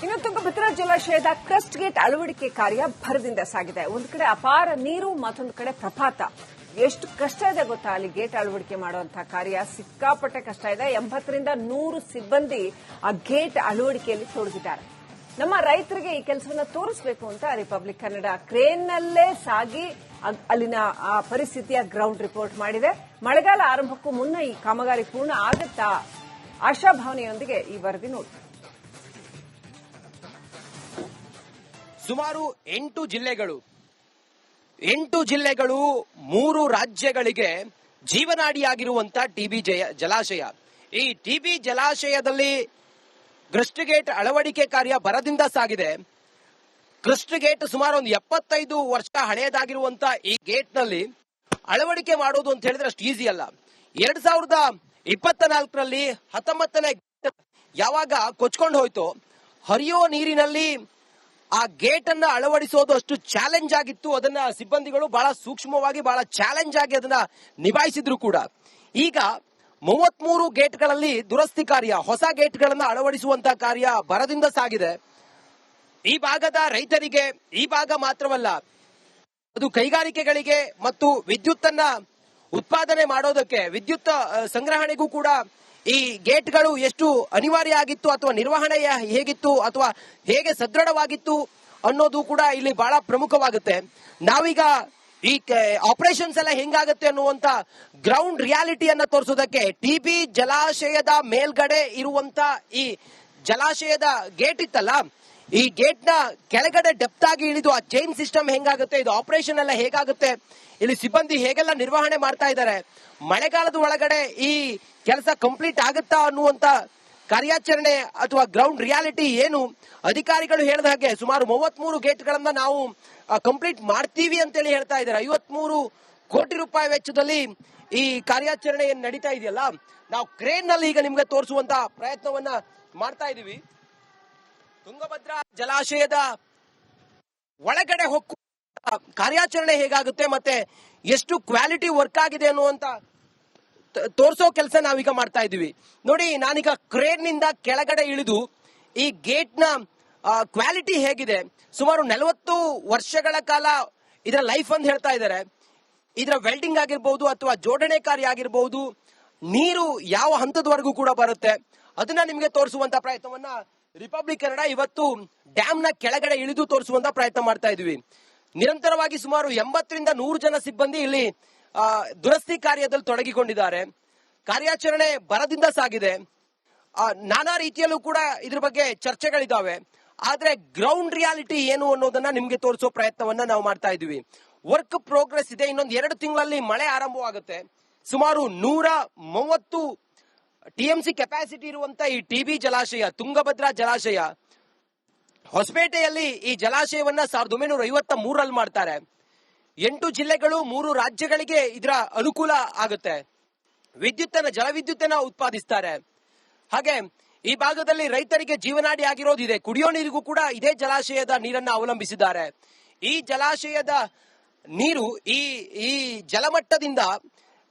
ಇನ್ನು ತುಂಗಭದ್ರಾ ಜಲಾಶಯದ crust gate ಅಳವಡಿಕೆ ಕಾರ್ಯ ಭರದಿಂದ ಸಾಗಿದೆ. ಒಂದು ಕಡೆ ಅಪಾರ ನೀರು, ಮತ್ತೊಂದು ಕಡೆ ಪ್ರಪಾತ. ಎಷ್ಟು ಕಷ್ಟ ಇದೆ ಗೊತ್ತಾ ಅಲ್ಲಿ ಗೇಟ್ ಅಳವಡಿಕೆ ಮಾಡುವಂತಹ ಕಾರ್ಯ? ಸಿಕ್ಕಾಪಟ್ಟೆ ಕಷ್ಟ ಇದೆ. 80 ರಿಂದ 100 ಸಿಬ್ಬಂದಿ ಆ ಗೇಟ್ ಅಳವಡಿಕೆಯಲ್ಲಿ ತೊಡಗಿದ್ದಾರೆ. ನಮ್ಮ ರೈತರಿಗೆ ಈ ಕೆಲಸವನ್ನ ತೋರಿಸಬೇಕು ಅಂತ ರಿಪಬ್ಲಿಕ್ ಕನ್ನಡ ಕ್ರೇನ್ನಲ್ಲೇ ಸಾಗಿ ಅಲ್ಲಿನ ಆ ಪರಿಸ್ಥಿತಿಯ ಗ್ರೌಂಡ್ ರಿಪೋರ್ಟ್ ಮಾಡಿದೆ. ಮಳೆಗಾಲ ಆರಂಭಕ್ಕೂ ಮುನ್ನ ಈ ಕಾಮಗಾರಿ ಪೂರ್ಣ ಆಗುತ್ತಾ ಆಶಾಭಾವನೆಯೊಂದಿಗೆ ಈ ವರದಿ ನೋಡಿ. ಸುಮಾರು 8 ಜಿಲ್ಲೆಗಳು 3 ರಾಜ್ಯಗಳಿಗೆ ಜೀವನಾಡಿಯಾಗಿರುವಂತ ಟಿಬಿ ಜಲಾಶಯ. ಈ ಟಿಬಿ ಜಲಾಶಯದಲ್ಲಿ ಕ್ರಸ್ಟ್ ಗೇಟ್ ಅಳವಡಿಕೆ ಕಾರ್ಯ ಭರದಿಂದ ಸಾಗಿದೆ. ಕ್ರಸ್ಟ್ ಗೇಟ್ ಸುಮಾರು ಒಂದು 75 ವರ್ಷ ಹಳೆಯದಾಗಿರುವಂತ ಈ ಗೇಟ್ ನಲ್ಲಿ ಅಳವಡಿಕೆ ಮಾಡೋದು ಅಂತ ಹೇಳಿದ್ರೆ ಅಷ್ಟು ಈಸಿ ಅಲ್ಲ. 2024ರಲ್ಲಿ 19ನೇ ಯಾವಾಗ ಕೊಚ್ಕೊಂಡು ಹೋಯ್ತು, ಹರಿಯೋ ನೀರಿನಲ್ಲಿ ಆ ಗೇಟ್ ಅನ್ನ ಅಳವಡಿಸೋದು ಅಷ್ಟು ಚಾಲೆಂಜ್ ಆಗಿತ್ತು. ಅದನ್ನ ಸಿಬ್ಬಂದಿಗಳು ಬಹಳ ಸೂಕ್ಷ್ಮವಾಗಿ, ಬಹಳ ಚಾಲೆಂಜ್ ಆಗಿ ಅದನ್ನ ನಿಭಾಯಿಸಿದ್ರು ಕೂಡ. ಈಗ 33 ಗೇಟ್ಗಳಲ್ಲಿ ದುರಸ್ತಿ ಕಾರ್ಯ, ಹೊಸ ಗೇಟ್ಗಳನ್ನ ಅಳವಡಿಸುವಂತಹ ಕಾರ್ಯ ಭರದಿಂದ ಸಾಗಿದೆ. ಈ ಭಾಗದ ರೈತರಿಗೆ, ಈ ಭಾಗ ಮಾತ್ರವಲ್ಲ, ಅದು ಕೈಗಾರಿಕೆಗಳಿಗೆ ಮತ್ತು ವಿದ್ಯುತ್ತನ್ನ ಉತ್ಪಾದನೆ ಮಾಡೋದಕ್ಕೆ, ವಿದ್ಯುತ್ ಸಂಗ್ರಹಣೆಗೂ ಕೂಡ ಈ ಗೇಟ್ಗಳು ಎಷ್ಟು ಅನಿವಾರ್ಯ ಆಗಿತ್ತು, ಅಥವಾ ನಿರ್ವಹಣೆ ಹೇಗಿತ್ತು, ಅಥವಾ ಹೇಗೆ ಸದೃಢವಾಗಿತ್ತು ಅನ್ನೋದು ಕೂಡ ಇಲ್ಲಿ ಬಹಳ ಪ್ರಮುಖವಾಗುತ್ತೆ. ನಾವೀಗ ಈ ಆಪರೇಷನ್ಸ್ ಎಲ್ಲ ಹೆಂಗಾಗುತ್ತೆ ಅನ್ನುವಂತ ಗ್ರೌಂಡ್ ರಿಯಾಲಿಟಿಯನ್ನ ತೋರಿಸೋದಕ್ಕೆ ಟಿಬಿ ಜಲಾಶಯದ ಮೇಲ್ಗಡೆ ಇರುವಂತ ಈ ಜಲಾಶಯದ ಗೇಟ್ ಇತ್ತಲ್ಲ, ಈ ಗೇಟ್ ನ ಕೆಳಗಡೆ ಡೆಪ್ತ್ ಆಗಿ ಇಳಿದು ಆ ಚೈನ್ ಸಿಸ್ಟಮ್ ಹೆಂಗಾಗುತ್ತೆ, ಇದು ಆಪರೇಷನ್ ಎಲ್ಲ ಹೇಗಾಗುತ್ತೆ, ಇಲ್ಲಿ ಸಿಬ್ಬಂದಿ ಹೇಗೆಲ್ಲ ನಿರ್ವಹಣೆ ಮಾಡ್ತಾ ಇದ್ದಾರೆ, ಮಳೆಗಾಲದ ಒಳಗಡೆ ಈ ಕೆಲಸ ಕಂಪ್ಲೀಟ್ ಆಗುತ್ತಾ ಅನ್ನುವಂತ ಕಾರ್ಯಾಚರಣೆ ಅಥವಾ ಗ್ರೌಂಡ್ ರಿಯಾಲಿಟಿ ಏನು, ಅಧಿಕಾರಿಗಳು ಹೇಳಿದ ಹಾಗೆ ಸುಮಾರು 33 ಗೇಟ್ಗಳನ್ನ ನಾವು ಕಂಪ್ಲೀಟ್ ಮಾಡ್ತೀವಿ ಅಂತೇಳಿ ಹೇಳ್ತಾ ಇದ್ದಾರೆ. 53 ಕೋಟಿ ರೂಪಾಯಿ ವೆಚ್ಚದಲ್ಲಿ ಈ ಕಾರ್ಯಾಚರಣೆ ಏನ್ ನಡೀತಾ ಇದೆಯಲ್ಲ, ನಾವು ಕ್ರೇನ್ ನಲ್ಲಿ ಈಗ ನಿಮ್ಗೆ ತೋರಿಸುವಂತ ಪ್ರಯತ್ನವನ್ನ ಮಾಡ್ತಾ ಇದೀವಿ. ತುಂಗಭದ್ರಾ ಜಲಾಶಯದ ಒಳಗಡೆ ಹೊಕ್ಕು ಕಾರ್ಯಾಚರಣೆ ಹೇಗಾಗುತ್ತೆ ಮತ್ತೆ ಎಷ್ಟು ಕ್ವಾಲಿಟಿ ವರ್ಕ್ ಆಗಿದೆ ಅನ್ನುವಂತ ತೋರಿಸೋ ಕೆಲಸ ನಾವೀಗ ಮಾಡ್ತಾ ಇದೀವಿ. ನೋಡಿ, ನಾನೀಗ ಕ್ರೇನ್ ನಿಂದ ಕೆಳಗಡೆ ಇಳಿದು ಈ ಗೇಟ್ ನ ಕ್ವಾಲಿಟಿ ಹೇಗಿದೆ, ಸುಮಾರು 40 ವರ್ಷಗಳ ಕಾಲ ಇದರ ಲೈಫ್ ಅಂತ ಹೇಳ್ತಾ ಇದ್ದಾರೆ. ಇದರ ವೆಲ್ಡಿಂಗ್ ಆಗಿರ್ಬಹುದು ಅಥವಾ ಜೋಡಣೆ ಕಾರ್ಯ ಆಗಿರ್ಬಹುದು, ನೀರು ಯಾವ ಹಂತದವರೆಗೂ ಕೂಡ ಬರುತ್ತೆ, ಅದನ್ನ ನಿಮ್ಗೆ ತೋರಿಸುವಂತ ಪ್ರಯತ್ನವನ್ನ ರಿಪಬ್ಲಿಕ್ ಕನ್ನಡ ಇವತ್ತು ಡ್ಯಾಮ್ ನ ಕೆಳಗಡೆ ಇಳಿದು ತೋರಿಸುವಂತ ಪ್ರಯತ್ನ ಮಾಡ್ತಾ ಇದೀವಿ. ನಿರಂತರವಾಗಿ ಸುಮಾರು 80 ರಿಂದ 100 ಜನ ಸಿಬ್ಬಂದಿ ಇಲ್ಲಿ ದುರಸ್ತಿ ಕಾರ್ಯದಲ್ಲಿ ತೊಡಗಿಕೊಂಡಿದ್ದಾರೆ. ಕಾರ್ಯಾಚರಣೆ ಭರದಿಂದ ಸಾಗಿದೆ. ನಾನಾ ರೀತಿಯಲ್ಲೂ ಕೂಡ ಇದ್ರ ಬಗ್ಗೆ ಚರ್ಚೆಗಳಿದಾವೆ. ಆದ್ರೆ ಗ್ರೌಂಡ್ ರಿಯಾಲಿಟಿ ಏನು ಅನ್ನೋದನ್ನ ನಿಮ್ಗೆ ತೋರಿಸೋ ಪ್ರಯತ್ನವನ್ನ ನಾವು ಮಾಡ್ತಾ ಇದೀವಿ. ವರ್ಕ್ ಪ್ರೋಗ್ರೆಸ್ ಇದೆ. ಇನ್ನೊಂದು 2 ತಿಂಗಳಲ್ಲಿ ಮಳೆ ಆರಂಭವಾಗುತ್ತೆ. ಸುಮಾರು 130 TMC ಕೆಪಾಸಿಟಿ ಇರುವಂತ ಈ ಟಿಬಿ ಜಲಾಶಯ, ತುಂಗಭದ್ರಾ ಜಲಾಶಯ, ಹೊಸಪೇಟೆಯಲ್ಲಿ ಈ ಜಲಾಶಯವನ್ನ 1953ರಲ್ಲಿ ಮಾಡ್ತಾರೆ. 8 ಜಿಲ್ಲೆಗಳು 3 ರಾಜ್ಯಗಳಿಗೆ ಇದರ ಅನುಕೂಲ ಆಗುತ್ತೆ. ಜಲವಿದ್ಯುತ್ತನ್ನ ಉತ್ಪಾದಿಸ್ತಾರೆ. ಹಾಗೆ ಈ ಭಾಗದಲ್ಲಿ ರೈತರಿಗೆ ಜೀವನಾಡಿ ಆಗಿರೋದಿದೆ. ಕುಡಿಯೋ ನೀರಿಗೂ ಕೂಡ ಇದೇ ಜಲಾಶಯದ ನೀರನ್ನ ಅವಲಂಬಿಸಿದ್ದಾರೆ. ಈ ಜಲಾಶಯದ ನೀರು ಈ ಜಲಮಟ್ಟದಿಂದ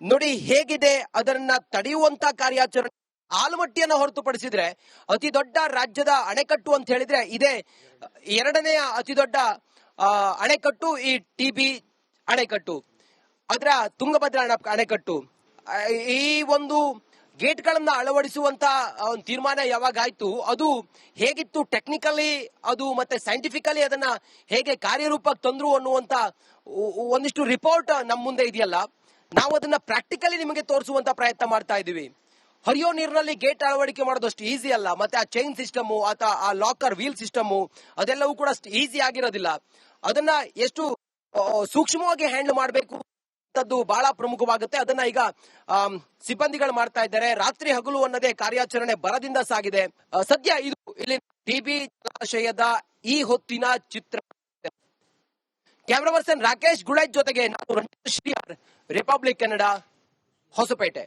ನೋಡಿ ಹೇಗಿದೆ, ಅದನ್ನ ತಡೆಯುವಂತ ಕಾರ್ಯಾಚರಣೆ. ಆಲಮಟ್ಟಿಯನ್ನು ಹೊರತುಪಡಿಸಿದ್ರೆ ಅತಿ ದೊಡ್ಡ ರಾಜ್ಯದ ಅಣೆಕಟ್ಟು ಅಂತ ಹೇಳಿದ್ರೆ ಇದೇ 2ನೇ ಅತಿ ದೊಡ್ಡ ಅಣೆಕಟ್ಟು ಈ ಟಿಬಿ ಅಣೆಕಟ್ಟು, ಅದರ ತುಂಗಭದ್ರಾ ಅಣೆಕಟ್ಟು. ಈ ಒಂದು ಗೇಟ್ಗಳನ್ನ ಅಳವಡಿಸುವಂತ ಒಂದು ತೀರ್ಮಾನ ಯಾವಾಗ ಆಯ್ತು, ಅದು ಹೇಗಿತ್ತು ಟೆಕ್ನಿಕಲಿ, ಅದು ಮತ್ತೆ ಸೈಂಟಿಫಿಕಲಿ ಅದನ್ನ ಹೇಗೆ ಕಾರ್ಯರೂಪಕ್ಕೆ ತಂದ್ರು ಅನ್ನುವಂತ ಒಂದಿಷ್ಟು ರಿಪೋರ್ಟ್ ನಮ್ಮ ಮುಂದೆ ಇದೆಯಲ್ಲ, ನಾವು ಅದನ್ನ ಪ್ರಾಕ್ಟಿಕಲಿ ನಿಮಗೆ ತೋರಿಸುವಂತ ಪ್ರಯತ್ನ ಮಾಡ್ತಾ ಇದೀವಿ. ಹರಿಯೋ ನೀರಿನಲ್ಲಿ ಗೇಟ್ ಅಳವಡಿಕೆ ಮಾಡೋದಷ್ಟು ಈಸಿ ಅಲ್ಲ. ಮತ್ತೆ ಆ ಚೈನ್ ಸಿಸ್ಟಮ್ ಅಥವಾ ಆ ಲಾಕರ್ ವೀಲ್ ಸಿಸ್ಟಮ್ ಅದೆಲ್ಲವೂ ಕೂಡ ಅಷ್ಟು ಈಸಿ ಆಗಿರೋದಿಲ್ಲ. ಅದನ್ನ ಎಷ್ಟು ಸೂಕ್ಷ್ಮವಾಗಿ ಹ್ಯಾಂಡಲ್ ಮಾಡಬೇಕು ಅಂತದ್ದು ಬಹಳ ಪ್ರಮುಖವಾಗುತ್ತೆ. ಅದನ್ನ ಈಗ ಸಿಬ್ಬಂದಿಗಳು ಮಾಡ್ತಾ ಇದ್ದಾರೆ. ರಾತ್ರಿ ಹಗಲು ಅನ್ನದೇ ಕಾರ್ಯಾಚರಣೆ ಭರದಿಂದ ಸಾಗಿದೆ. ಸದ್ಯ ಇದು ಇಲ್ಲಿ ಟಿಬಿ ಜಲಾಶಯದ ಈ ಹೊತ್ತಿನ ಚಿತ್ರ. ಕ್ಯಾಮರಾ ಪರ್ಸನ್ ರಾಕೇಶ್ ಗುಳೇಜ್ ಜೊತೆಗೆ ನಾನು ರಂಜಿತ್ ಶ್ರೀಯಾರ್, ರಿಪಬ್ಲಿಕ್ ಕನ್ನಡ, ಹೊಸಪೇಟೆ.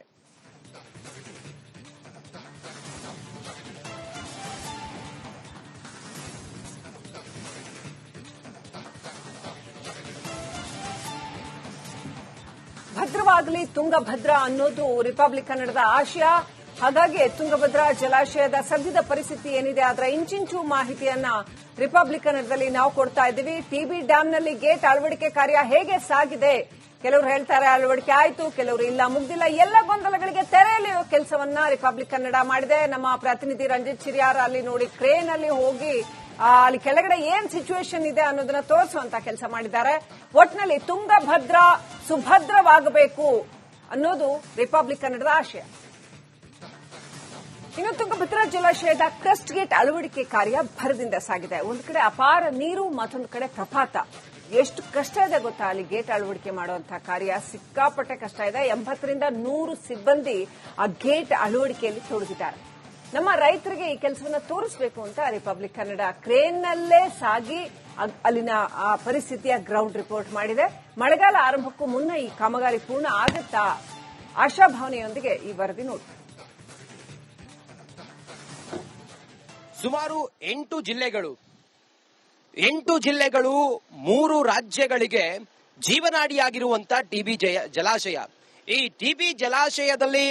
ಭದ್ರವಾಗಲಿ ತುಂಗಭದ್ರಾ ಅನ್ನೋದು ರಿಪಬ್ಲಿಕ್ ಕನ್ನಡದ ಆಶಯ. ಹಾಗಾಗಿ ತುಂಗಭದ್ರಾ ಜಲಾಶಯದ ಸದ್ಯದ ಪರಿಸ್ಥಿತಿ ಏನಿದೆ ಅದರ ಇಂಚಿಂಚು ಮಾಹಿತಿಯನ್ನ ರಿಪಬ್ಲಿಕ್ ಕನ್ನಡದಲ್ಲಿ ನಾವು ಕೊಡ್ತಾ ಇದ್ದೀವಿ. ಟಿಬಿ ಡ್ಯಾಂನಲ್ಲಿ ಗೇಟ್ ಅಳವಡಿಕೆ ಕಾರ್ಯ ಹೇಗೆ ಸಾಗಿದೆ? ಕೆಲವರು ಹೇಳ್ತಾರೆ ಅಳವಡಿಕೆ ಆಯ್ತು, ಕೆಲವರು ಇಲ್ಲ, ಮುಗ್ದಿಲ್ಲ. ಎಲ್ಲ ಗೊಂದಲಗಳಿಗೆ ತೆರೆ ಎಳೆಯುವ ಕೆಲಸವನ್ನ ರಿಪಬ್ಲಿಕ್ ಕನ್ನಡ ಮಾಡಿದೆ. ನಮ್ಮ ಪ್ರತಿನಿಧಿ ರಂಜಿತ್ ಚಿರಿಯಾರ್ ಅಲ್ಲಿ ನೋಡಿ ಕ್ರೇನ್ ಅಲ್ಲಿ ಹೋಗಿ ಅಲ್ಲಿ ಕೆಳಗಡೆ ಏನ್ ಸಿಚುವೇಶನ್ ಇದೆ ಅನ್ನೋದನ್ನ ತೋರಿಸುವಂತ ಕೆಲಸ ಮಾಡಿದ್ದಾರೆ. ಒಟ್ಟಿನಲ್ಲಿ ತುಂಗಭದ್ರಾ ಸುಭದ್ರವಾಗಬೇಕು ಅನ್ನೋದು ರಿಪಬ್ಲಿಕ್ ಕನ್ನಡದ ಆಶಯ. ಇನ್ನು ತುಂಗಭದ್ರಾ ಜಲಾಶಯದ ಕ್ರಸ್ಟ್ ಗೇಟ್ ಅಳವಡಿಕೆ ಕಾರ್ಯ ಭರದಿಂದ ಸಾಗಿದೆ. ಒಂದು ಕಡೆ ಅಪಾರ ನೀರು, ಮತ್ತೊಂದು ಕಡೆ ಪ್ರಪಾತ. ಎಷ್ಟು ಕಷ್ಟ ಇದೆ ಗೊತ್ತಾ ಅಲ್ಲಿ ಗೇಟ್ ಅಳವಡಿಕೆ ಮಾಡುವಂತಹ ಕಾರ್ಯ? ಸಿಕ್ಕಾಪಟ್ಟೆ ಕಷ್ಟ ಇದೆ. 80ರಿಂದ 100 ಸಿಬ್ಬಂದಿ ಆ ಗೇಟ್ ಅಳವಡಿಕೆಯಲ್ಲಿ ತೊಡಗಿದ್ದಾರೆ. ನಮ್ಮ ರೈತರಿಗೆ ಈ ಕೆಲಸವನ್ನ ತೋರಿಸಬೇಕು ಅಂತ ರಿಪಬ್ಲಿಕ್ ಕನ್ನಡ ಕ್ರೇನ್ನಲ್ಲೇ ಸಾಗಿ ಅಲ್ಲಿನ ಆ ಪರಿಸ್ಥಿತಿಯ ಗ್ರೌಂಡ್ ರಿಪೋರ್ಟ್ ಮಾಡಿದೆ. ಮಳೆಗಾಲ ಆರಂಭಕ್ಕೂ ಮುನ್ನ ಈ ಕಾಮಗಾರಿ ಪೂರ್ಣ ಆಗುತ್ತಾ? ಆಶಾಭಾವನೆಯೊಂದಿಗೆ ಈ ವರದಿ ನೋಡಿ. ಸುಮಾರು 8 ಜಿಲ್ಲೆಗಳು 3 ರಾಜ್ಯಗಳಿಗೆ ಜೀವನಾಡಿಯಾಗಿರುವಂತ ಟಿಬಿ ಜಲಾಶಯ. ಈ ಟಿಬಿ ಜಲಾಶಯದಲ್ಲಿ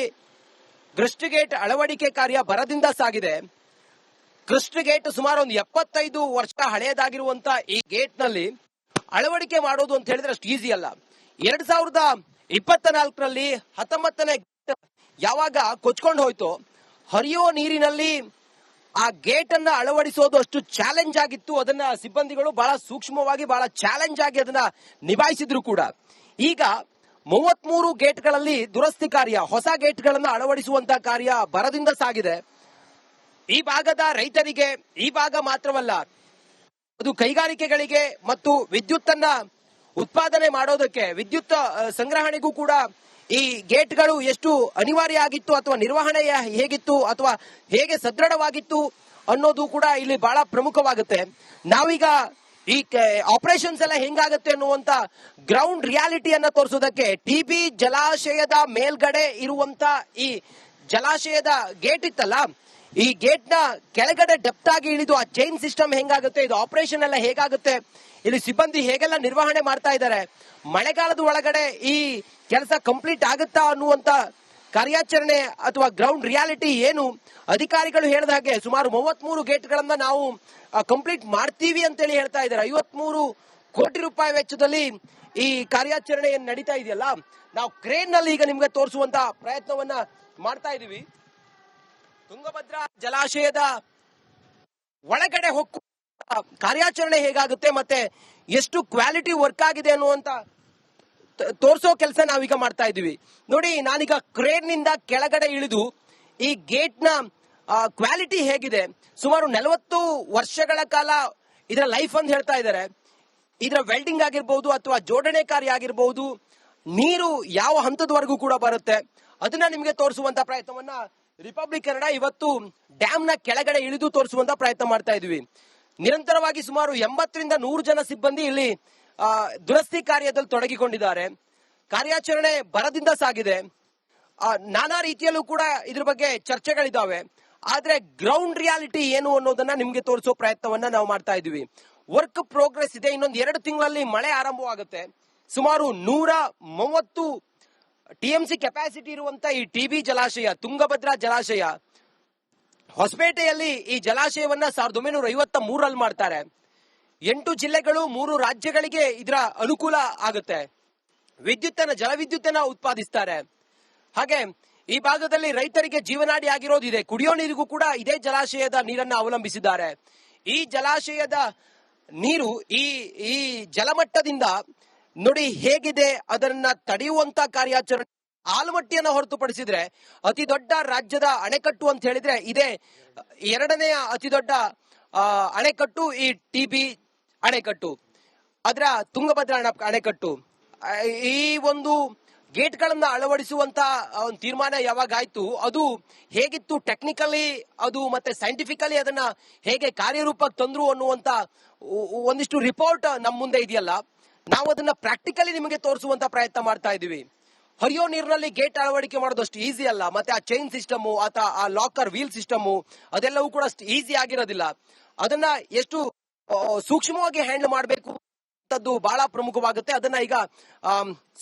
ಕ್ರಸ್ಟ್ ಗೇಟ್ ಅಳವಡಿಕೆ ಕಾರ್ಯ ಭರದಿಂದ ಸಾಗಿದೆ. ಕ್ರಸ್ಟ್ ಗೇಟ್ ಸುಮಾರು ಒಂದು 75 ವರ್ಷ ಹಳೆಯದಾಗಿರುವಂತ ಈ ಗೇಟ್ ನಲ್ಲಿ ಅಳವಡಿಕೆ ಮಾಡೋದು ಅಂತ ಹೇಳಿದ್ರೆ ಅಷ್ಟು ಈಸಿ ಅಲ್ಲ. 2024ರಲ್ಲಿ 19ನೇ ಗೇಟ್ ಯಾವಾಗ ಕೊಚ್ಕೊಂಡು ಹೋಯ್ತು, ಹರಿಯೋ ನೀರಿನಲ್ಲಿ ಆ ಗೇಟ್ ಅನ್ನ ಅಳವಡಿಸೋದು ಅಷ್ಟು ಚಾಲೆಂಜ್ ಆಗಿತ್ತು. ಅದನ್ನ ಸಿಬ್ಬಂದಿಗಳು ಬಹಳ ಸೂಕ್ಷ್ಮವಾಗಿ, ಬಹಳ ಚಾಲೆಂಜ್ ಆಗಿ ಅದನ್ನ ನಿಭಾಯಿಸಿದ್ರು ಕೂಡ. ಈಗ 33 ಗೇಟ್ಗಳಲ್ಲಿ ದುರಸ್ತಿ ಕಾರ್ಯ, ಹೊಸ ಗೇಟ್ಗಳನ್ನು ಅಳವಡಿಸುವಂತ ಕಾರ್ಯ ಭರದಿಂದ ಸಾಗಿದೆ. ಈ ಭಾಗದ ರೈತರಿಗೆ, ಈ ಭಾಗ ಮಾತ್ರವಲ್ಲ, ಅದು ಕೈಗಾರಿಕೆಗಳಿಗೆ ಮತ್ತು ವಿದ್ಯುತ್ತನ್ನ ಉತ್ಪಾದನೆ ಮಾಡೋದಕ್ಕೆ, ವಿದ್ಯುತ್ ಸಂಗ್ರಹಣೆಗೂ ಕೂಡ ಈ ಗೇಟ್ಗಳು ಎಷ್ಟು ಅನಿವಾರ್ಯ ಆಗಿತ್ತು ಅಥವಾ ನಿರ್ವಹಣೆ ಹೇಗಿತ್ತು ಅಥವಾ ಹೇಗೆ ಸದೃಢವಾಗಿತ್ತು ಅನ್ನೋದು ಕೂಡ ಇಲ್ಲಿ ಬಹಳ ಪ್ರಮುಖವಾಗುತ್ತೆ. ನಾವೀಗ ಈ ಆಪರೇಷನ್ಸ್ ಎಲ್ಲ ಹೆಂಗಾಗುತ್ತೆ ಅನ್ನುವಂತ ಗ್ರೌಂಡ್ ರಿಯಾಲಿಟಿಯನ್ನ ತೋರಿಸೋದಕ್ಕೆ ಟಿಬಿ ಜಲಾಶಯದ ಮೇಲ್ಗಡೆ ಇರುವಂತ ಈ ಜಲಾಶಯದ ಗೇಟ್ ಇತ್ತಲ್ಲ, ಈ ಗೇಟ್ ನ ಕೆಳಗಡೆ ಡೆಪ್ತ್ ಆಗಿ ಇಳಿದು ಆ ಚೈನ್ ಸಿಸ್ಟಮ್ ಹೆಂಗಾಗುತ್ತೆ, ಇದು ಆಪರೇಷನ್ ಎಲ್ಲ ಹೇಗಾಗುತ್ತೆ, ಇಲ್ಲಿ ಸಿಬ್ಬಂದಿ ಹೇಗೆಲ್ಲ ನಿರ್ವಹಣೆ ಮಾಡ್ತಾ ಇದ್ದಾರೆ, ಮಳೆಗಾಲದ ಒಳಗಡೆ ಈ ಕೆಲಸ ಕಂಪ್ಲೀಟ್ ಆಗುತ್ತಾ ಅನ್ನುವಂತ ಕಾರ್ಯಾಚರಣೆ ಅಥವಾ ಗ್ರೌಂಡ್ ರಿಯಾಲಿಟಿ ಏನು, ಅಧಿಕಾರಿಗಳು ಹೇಳಿದ ಹಾಗೆ ಸುಮಾರು 33 ಗೇಟ್ಗಳನ್ನ ನಾವು ಕಂಪ್ಲೀಟ್ ಮಾಡ್ತೀವಿ ಅಂತೇಳಿ ಹೇಳ್ತಾ ಇದ್ದಾರೆ. 53 ಕೋಟಿ ರೂಪಾಯಿ ವೆಚ್ಚದಲ್ಲಿ ಈ ಕಾರ್ಯಾಚರಣೆ ಏನ್ ನಡೀತಾ ಇದೆಯಲ್ಲ, ನಾವು ಕ್ರೇನ್ ನಲ್ಲಿ ಈಗ ನಿಮ್ಗೆ ತೋರಿಸುವಂತ ಪ್ರಯತ್ನವನ್ನ ಮಾಡ್ತಾ ಇದೀವಿ. ತುಂಗಭದ್ರಾ ಜಲಾಶಯದ ಒಳಗಡೆ ಹೊಕ್ಕು ಕಾರ್ಯಾಚರಣೆ ಹೇಗಾಗುತ್ತೆ ಮತ್ತೆ ಎಷ್ಟು ಕ್ವಾಲಿಟಿ ವರ್ಕ್ ಆಗಿದೆ ಅನ್ನುವಂತ ತೋರಿಸೋ ಕೆಲಸ ನಾವೀಗ ಮಾಡ್ತಾ ಇದೀವಿ. ನೋಡಿ, ನಾನೀಗ ಕ್ರೇನ್ ನಿಂದ ಕೆಳಗಡೆ ಇಳಿದು ಈ ಗೇಟ್ ನ ಕ್ವಾಲಿಟಿ ಹೇಗಿದೆ, ಸುಮಾರು 40 ವರ್ಷಗಳ ಕಾಲ ಇದರ ಲೈಫ್ ಅಂತ ಹೇಳ್ತಾ ಇದ್ದಾರೆ. ಇದರ ವೆಲ್ಡಿಂಗ್ ಆಗಿರ್ಬಹುದು ಅಥವಾ ಜೋಡಣೆ ಕಾರ್ಯ ಆಗಿರ್ಬಹುದು, ನೀರು ಯಾವ ಹಂತದವರೆಗೂ ಕೂಡ ಬರುತ್ತೆ ಅದನ್ನ ನಿಮಗೆ ತೋರಿಸುವಂತ ಪ್ರಯತ್ನವನ್ನ ರಿಪಬ್ಲಿಕ್ ಕನ್ನಡ ಇವತ್ತು ಡ್ಯಾಮ್ ನ ಕೆಳಗಡೆ ಇಳಿದು ತೋರಿಸುವಂತ ಪ್ರಯತ್ನ ಮಾಡ್ತಾ ಇದೀವಿ. ನಿರಂತರವಾಗಿ ಸುಮಾರು 80ರಿಂದ 100 ಜನ ಸಿಬ್ಬಂದಿ ಇಲ್ಲಿ ದುರಸ್ತಿ ಕಾರ್ಯದಲ್ಲಿ ತೊಡಗಿಕೊಂಡಿದ್ದಾರೆ. ಕಾರ್ಯಾಚರಣೆ ಭರದಿಂದ ಸಾಗಿದೆ. ನಾನಾ ರೀತಿಯಲ್ಲೂ ಕೂಡ ಇದ್ರ ಬಗ್ಗೆ ಚರ್ಚೆಗಳಿದಾವೆ. ಆದ್ರೆ ಗ್ರೌಂಡ್ ರಿಯಾಲಿಟಿ ಏನು ಅನ್ನೋದನ್ನ ನಿಮ್ಗೆ ತೋರಿಸೋ ಪ್ರಯತ್ನವನ್ನ ನಾವು ಮಾಡ್ತಾ ಇದೀವಿ. ವರ್ಕ್ ಪ್ರೋಗ್ರೆಸ್ ಇದೆ. ಇನ್ನೊಂದು 2 ತಿಂಗಳಲ್ಲಿ ಮಳೆ ಆರಂಭವಾಗುತ್ತೆ. ಸುಮಾರು 130 TMC ಕೆಪಾಸಿಟಿ ಇರುವಂತ ಈ ಟಿಬಿ ಜಲಾಶಯ, ತುಂಗಭದ್ರಾ ಜಲಾಶಯ, ಹೊಸಪೇಟೆಯಲ್ಲಿ ಈ ಜಲಾಶಯವನ್ನ 1953ರಲ್ಲಿ ಮಾಡ್ತಾರೆ. 8 ಜಿಲ್ಲೆಗಳು 3 ರಾಜ್ಯಗಳಿಗೆ ಇದರ ಅನುಕೂಲ ಆಗುತ್ತೆ. ಜಲವಿದ್ಯುತ್ತನ್ನ ಉತ್ಪಾದಿಸ್ತಾರೆ. ಹಾಗೆ ಈ ಭಾಗದಲ್ಲಿ ರೈತರಿಗೆ ಜೀವನಾಡಿ ಆಗಿರೋದಿದೆ. ಕುಡಿಯೋ ನೀರಿಗೂ ಕೂಡ ಇದೇ ಜಲಾಶಯದ ನೀರನ್ನ ಅವಲಂಬಿಸಿದ್ದಾರೆ. ಈ ಜಲಾಶಯದ ನೀರು ಈ ಜಲಮಟ್ಟದಿಂದ ನೋಡಿ ಹೇಗಿದೆ, ಅದನ್ನ ತಡೆಯುವಂತ ಕಾರ್ಯಾಚರಣೆ. ಆಲಮಟ್ಟಿಯನ್ನ ಹೊರತುಪಡಿಸಿದ್ರೆ ಅತಿ ದೊಡ್ಡ ರಾಜ್ಯದ ಅಣೆಕಟ್ಟು ಅಂತ ಹೇಳಿದ್ರೆ ಇದೇ 2ನೇ ಅತಿ ದೊಡ್ಡ ಅಣೆಕಟ್ಟು ಈ ಟಿಬಿ ಅಣೆಕಟ್ಟು, ಅದರ ತುಂಗಭದ್ರಾ ಅಣೆಕಟ್ಟು. ಈ ಒಂದು ಗೇಟ್ ಗಳನ್ನ ಅಳವಡಿಸುವಂತ ಒಂದು ತೀರ್ಮಾನ ಯಾವಾಗ ಆಯ್ತು, ಅದು ಹೇಗಿತ್ತು ಟೆಕ್ನಿಕಲಿ, ಅದು ಮತ್ತೆ ಸೈಂಟಿಫಿಕಲಿ ಅದನ್ನ ಹೇಗೆ ಕಾರ್ಯರೂಪಕ್ಕೆ ತಂದ್ರು ಅನ್ನುವಂತ ಒಂದಿಷ್ಟು ರಿಪೋರ್ಟ್ ನಮ್ಮ ಮುಂದೆ ಇದೆಯಲ್ಲ, ನಾವು ಅದನ್ನ ಪ್ರಾಕ್ಟಿಕಲಿ ನಿಮಗೆ ತೋರಿಸುವಂತ ಪ್ರಯತ್ನ ಮಾಡ್ತಾ ಇದೀವಿ. ಹರಿಯೋ ನೀರಿನಲ್ಲಿ ಗೇಟ್ ಅಳವಡಿಕೆ ಮಾಡೋದಷ್ಟು ಈಸಿ ಅಲ್ಲ. ಮತ್ತೆ ಆ ಚೈನ್ ಸಿಸ್ಟಮ್ ಅಥವಾ ಆ ಲಾಕರ್ ವೀಲ್ ಸಿಸ್ಟಮ್ ಅದೆಲ್ಲವೂ ಕೂಡ ಅಷ್ಟು ಈಸಿ ಆಗಿರೋದಿಲ್ಲ. ಅದನ್ನ ಎಷ್ಟು ಸೂಕ್ಷ್ಮವಾಗಿ ಹ್ಯಾಂಡಲ್ ಮಾಡಬೇಕು ಅನ್ನುವಂಥದ್ದು ಬಹಳ ಪ್ರಮುಖವಾಗುತ್ತೆ. ಅದನ್ನ ಈಗ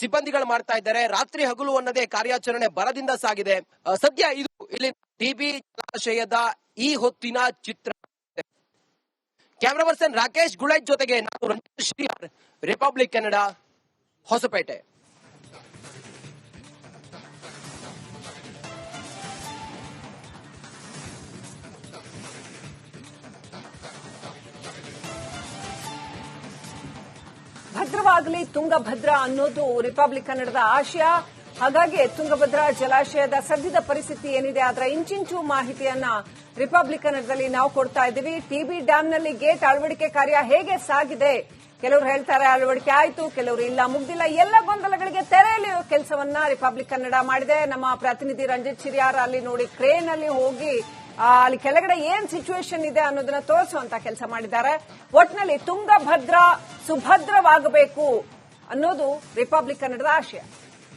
ಸಿಬ್ಬಂದಿಗಳು ಮಾಡ್ತಾ ಇದ್ದಾರೆ. ರಾತ್ರಿ ಹಗಲು ಅನ್ನದೇ ಕಾರ್ಯಾಚರಣೆ ಬರದಿಂದ ಸಾಗಿದೆ. ಸದ್ಯ ಇದು ಇಲ್ಲಿ ಟಿಬಿ ಜಲಾಶಯದ ಈ ಹೊತ್ತಿನ ಚಿತ್ರ. ಕ್ಯಾಮರಾ ಪರ್ಸನ್ ರಾಕೇಶ್ ಗುಳೇಜ್ ಜೊತೆಗೆ ನಾನು ರಂಜಿತ್ ಶ್ರೀಹರ್, ರಿಪಬ್ಲಿಕ್ ಕನ್ನಡ, ಹೊಸಪೇಟೆ. ಭದ್ರವಾಗಲಿ ತುಂಗಭದ್ರಾ ಅನ್ನೋದು ರಿಪಬ್ಲಿಕ್ ಕನ್ನಡದ ಆಶಯ. ಹಾಗಾಗಿ ತುಂಗಭದ್ರಾ ಜಲಾಶಯದ ಸದ್ಯದ ಪರಿಸ್ಥಿತಿ ಏನಿದೆ ಅದರ ಇಂಚಿಂಚು ಮಾಹಿತಿಯನ್ನ ರಿಪಬ್ಲಿಕ್ ಕನ್ನಡದಲ್ಲಿ ನಾವು ಕೊಡ್ತಾ ಇದ್ದೀವಿ. ಟಿಬಿ ಡ್ಯಾಂನಲ್ಲಿ ಗೇಟ್ ಅಳವಡಿಕೆ ಕಾರ್ಯ ಹೇಗೆ ಸಾಗಿದೆ? ಕೆಲವರು ಹೇಳ್ತಾರೆ ಅಳವಡಿಕೆ ಆಯ್ತು, ಕೆಲವರು ಇಲ್ಲ, ಮುಗ್ದಿಲ್ಲ. ಎಲ್ಲ ಗೊಂದಲಗಳಿಗೆ ತೆರೆ ಎಳೆಯುವ ಕೆಲಸವನ್ನ ರಿಪಬ್ಲಿಕ್ ಕನ್ನಡ ಮಾಡಿದೆ. ನಮ್ಮ ಪ್ರತಿನಿಧಿ ರಂಜಿತ್ ಶ್ರೀಹರ್ ಅಲ್ಲಿ ನೋಡಿ ಕ್ರೇನ್ ಅಲ್ಲಿ ಹೋಗಿ ಅಲ್ಲಿ ಕೆಳಗಡೆ ಏನ್ ಸಿಚುವೇಶನ್ ಇದೆ ಅನ್ನೋದನ್ನ ತೋರಿಸುವಂತ ಕೆಲಸ ಮಾಡಿದ್ದಾರೆ. ಒಟ್ನಲ್ಲಿ ತುಂಗಭದ್ರಾ ಸುಭದ್ರವಾಗಬೇಕು ಅನ್ನೋದು ರಿಪಬ್ಲಿಕ್ ಕನ್ನಡದ ಆಶಯ.